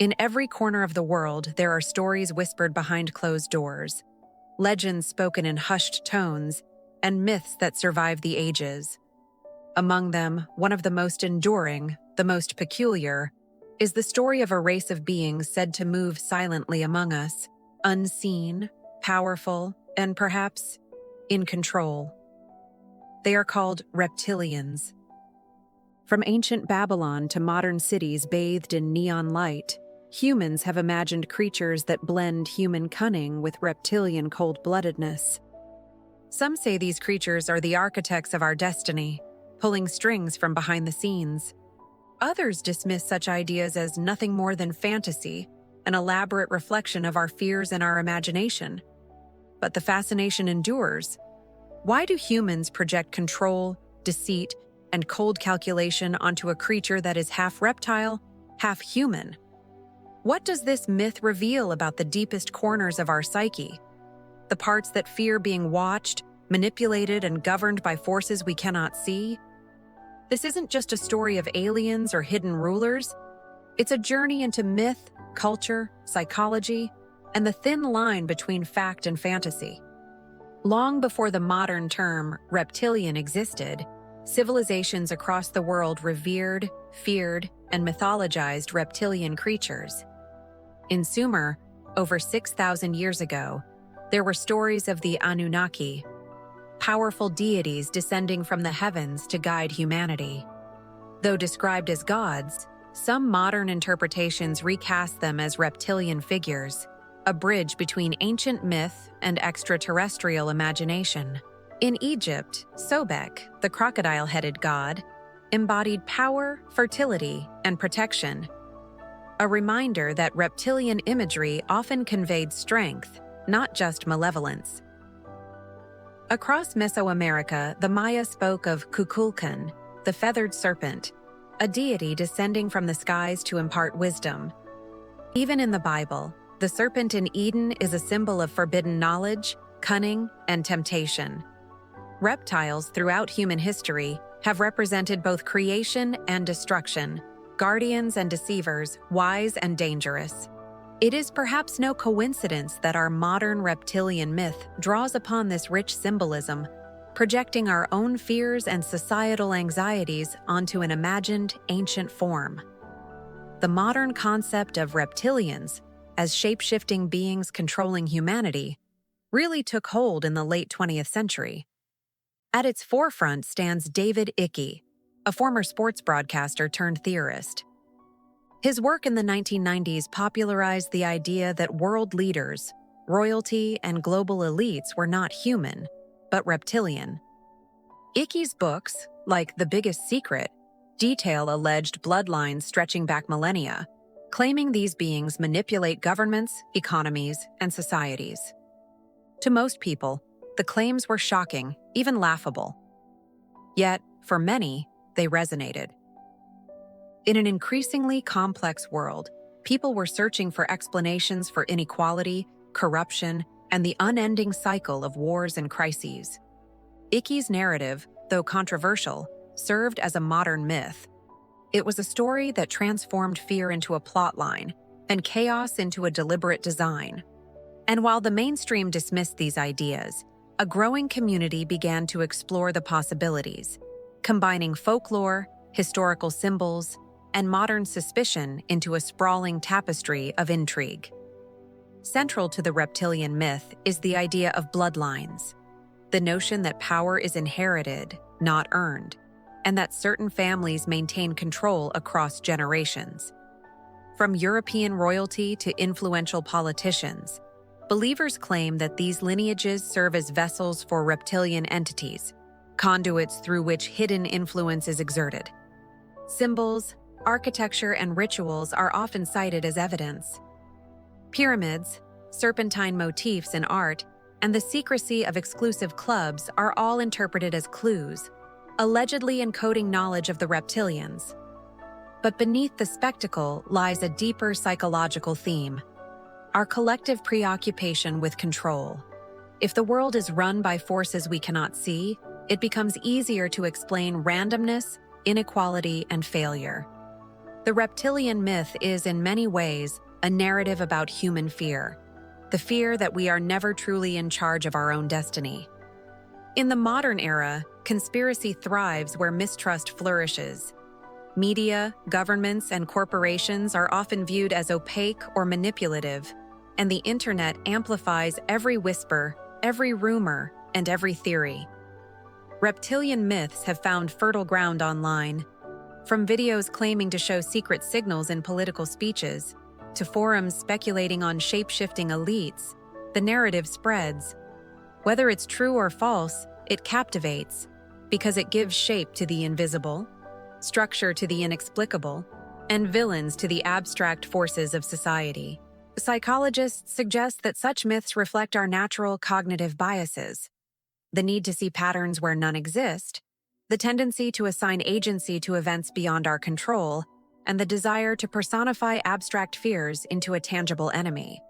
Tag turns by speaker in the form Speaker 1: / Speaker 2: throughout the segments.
Speaker 1: In every corner of the world, there are stories whispered behind closed doors, legends spoken in hushed tones, and myths that survive the ages. Among them, one of the most enduring, the most peculiar, is the story of a race of beings said to move silently among us, unseen, powerful, and perhaps in control. They are called Reptilians. From ancient Babylon to modern cities bathed in neon light, humans have imagined creatures that blend human cunning with reptilian cold-bloodedness. Some say these creatures are the architects of our destiny, pulling strings from behind the scenes. Others dismiss such ideas as nothing more than fantasy, an elaborate reflection of our fears and our imagination. But the fascination endures. Why do humans project control, deceit, and cold calculation onto a creature that is half reptile, half human? What does this myth reveal about the deepest corners of our psyche? The parts that fear being watched, manipulated, and governed by forces we cannot see? This isn't just a story of aliens or hidden rulers. It's a journey into myth, culture, psychology, and the thin line between fact and fantasy. Long before the modern term reptilian existed, civilizations across the world revered, feared, and mythologized reptilian creatures. In Sumer, over 6,000 years ago, there were stories of the Anunnaki, powerful deities descending from the heavens to guide humanity. Though described as gods, some modern interpretations recast them as reptilian figures, a bridge between ancient myth and extraterrestrial imagination. In Egypt, Sobek, the crocodile-headed god, embodied power, fertility, and protection, a reminder that reptilian imagery often conveyed strength, not just malevolence. Across Mesoamerica, the Maya spoke of Kukulkan, the feathered serpent, a deity descending from the skies to impart wisdom. Even in the Bible, the serpent in Eden is a symbol of forbidden knowledge, cunning, and temptation. Reptiles throughout human history have represented both creation and destruction, guardians and deceivers, wise and dangerous. It is perhaps no coincidence that our modern reptilian myth draws upon this rich symbolism, projecting our own fears and societal anxieties onto an imagined ancient form. The modern concept of reptilians, as shape-shifting beings controlling humanity, really took hold in the late 20th century. At its forefront stands David Icke, a former sports broadcaster turned theorist. His work in the 1990s popularized the idea that world leaders, royalty, and global elites were not human, but reptilian. Icke's books, like The Biggest Secret, detail alleged bloodlines stretching back millennia, claiming these beings manipulate governments, economies, and societies. To most people, the claims were shocking, even laughable. Yet, for many, they resonated. In an increasingly complex world, people were searching for explanations for inequality, corruption, and the unending cycle of wars and crises. Icke's narrative, though controversial, served as a modern myth. It was a story that transformed fear into a plotline and chaos into a deliberate design. And while the mainstream dismissed these ideas, a growing community began to explore the possibilities, combining folklore, historical symbols, and modern suspicion into a sprawling tapestry of intrigue. Central to the reptilian myth is the idea of bloodlines, the notion that power is inherited, not earned, and that certain families maintain control across generations. From European royalty to influential politicians, believers claim that these lineages serve as vessels for reptilian entities, conduits through which hidden influence is exerted. Symbols, architecture, and rituals are often cited as evidence. Pyramids, serpentine motifs in art, and the secrecy of exclusive clubs are all interpreted as clues, allegedly encoding knowledge of the reptilians. But beneath the spectacle lies a deeper psychological theme: our collective preoccupation with control. If the world is run by forces we cannot see, it becomes easier to explain randomness, inequality, and failure. The reptilian myth is, in many ways, a narrative about human fear, the fear that we are never truly in charge of our own destiny. In the modern era, conspiracy thrives where mistrust flourishes. Media, governments, and corporations are often viewed as opaque or manipulative, and the internet amplifies every whisper, every rumor, and every theory. Reptilian myths have found fertile ground online. From videos claiming to show secret signals in political speeches, to forums speculating on shape-shifting elites, the narrative spreads. Whether it's true or false, it captivates, because it gives shape to the invisible, structure to the inexplicable, and villains to the abstract forces of society. Psychologists suggest that such myths reflect our natural cognitive biases, the need to see patterns where none exist, the tendency to assign agency to events beyond our control, and the desire to personify abstract fears into a tangible enemy.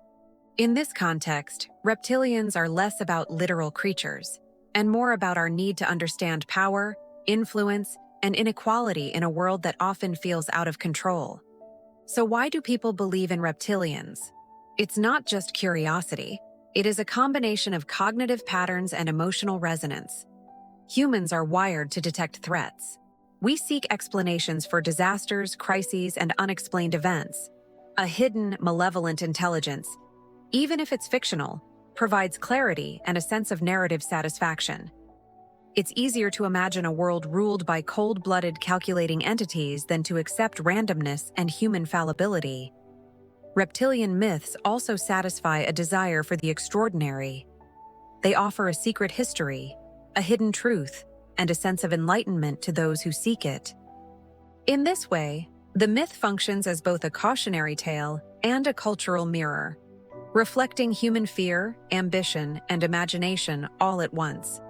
Speaker 1: In this context, reptilians are less about literal creatures, and more about our need to understand power, influence, and inequality in a world that often feels out of control. So why do people believe in reptilians? It's not just curiosity. It is a combination of cognitive patterns and emotional resonance. Humans are wired to detect threats. We seek explanations for disasters, crises, and unexplained events. A hidden, malevolent intelligence, even if it's fictional, provides clarity and a sense of narrative satisfaction. It's easier to imagine a world ruled by cold-blooded, calculating entities than to accept randomness and human fallibility. Reptilian myths also satisfy a desire for the extraordinary. They offer a secret history, a hidden truth, and a sense of enlightenment to those who seek it. In this way, the myth functions as both a cautionary tale and a cultural mirror, reflecting human fear, ambition, and imagination all at once.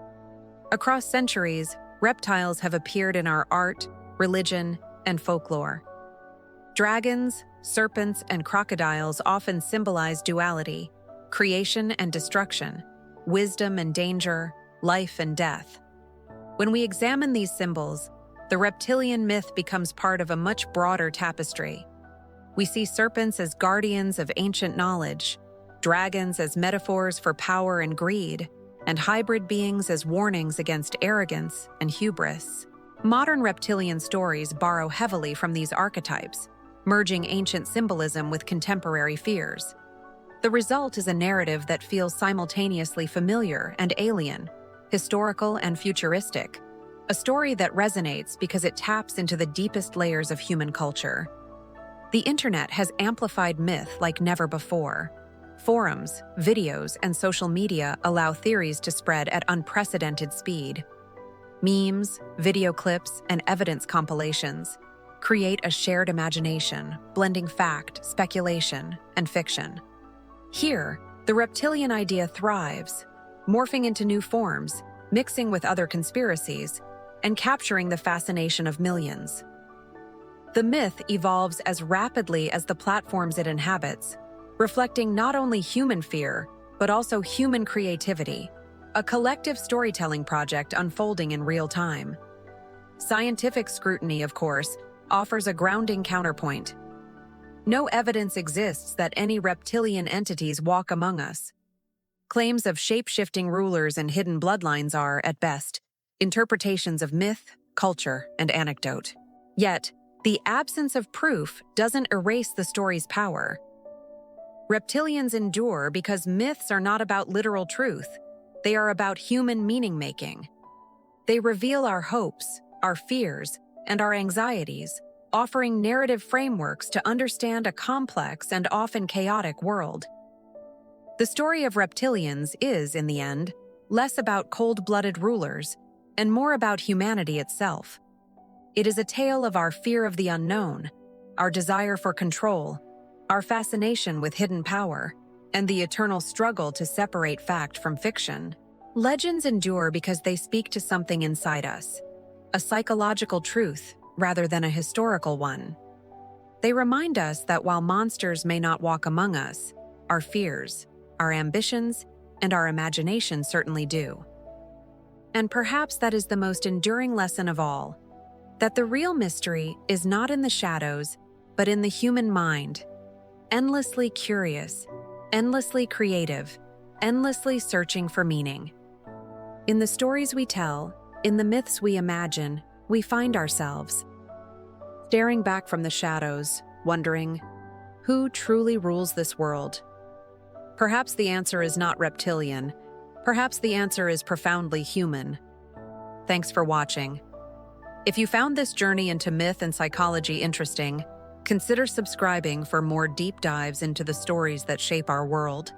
Speaker 1: Across centuries, reptiles have appeared in our art, religion, and folklore. Dragons, serpents, and crocodiles often symbolize duality, creation and destruction, wisdom and danger, life and death. When we examine these symbols, the reptilian myth becomes part of a much broader tapestry. We see serpents as guardians of ancient knowledge, dragons as metaphors for power and greed, and hybrid beings as warnings against arrogance and hubris. Modern reptilian stories borrow heavily from these archetypes, merging ancient symbolism with contemporary fears. The result is a narrative that feels simultaneously familiar and alien, historical and futuristic, a story that resonates because it taps into the deepest layers of human culture. The internet has amplified myth like never before. Forums, videos, and social media allow theories to spread at unprecedented speed. Memes, video clips, and evidence compilations create a shared imagination, blending fact, speculation, and fiction. Here, the reptilian idea thrives, morphing into new forms, mixing with other conspiracies, and capturing the fascination of millions. The myth evolves as rapidly as the platforms it inhabits, reflecting not only human fear, but also human creativity, a collective storytelling project unfolding in real time. Scientific scrutiny, of course, offers a grounding counterpoint. No evidence exists that any reptilian entities walk among us. Claims of shape-shifting rulers and hidden bloodlines are, at best, interpretations of myth, culture, and anecdote. Yet, the absence of proof doesn't erase the story's power. Reptilians endure because myths are not about literal truth. They are about human meaning-making. They reveal our hopes, our fears, and our anxieties, offering narrative frameworks to understand a complex and often chaotic world. The story of reptilians is, in the end, less about cold-blooded rulers and more about humanity itself. It is a tale of our fear of the unknown, our desire for control, our fascination with hidden power, and the eternal struggle to separate fact from fiction. Legends endure because they speak to something inside us, a psychological truth rather than a historical one. They remind us that while monsters may not walk among us, our fears, our ambitions, and our imagination certainly do. And perhaps that is the most enduring lesson of all, that the real mystery is not in the shadows, but in the human mind, endlessly curious, endlessly creative, endlessly searching for meaning. In the stories we tell, in the myths we imagine, we find ourselves staring back from the shadows, wondering, who truly rules this world? Perhaps the answer is not reptilian. Perhaps the answer is profoundly human. Thanks for watching. If you found this journey into myth and psychology interesting, consider subscribing for more deep dives into the stories that shape our world.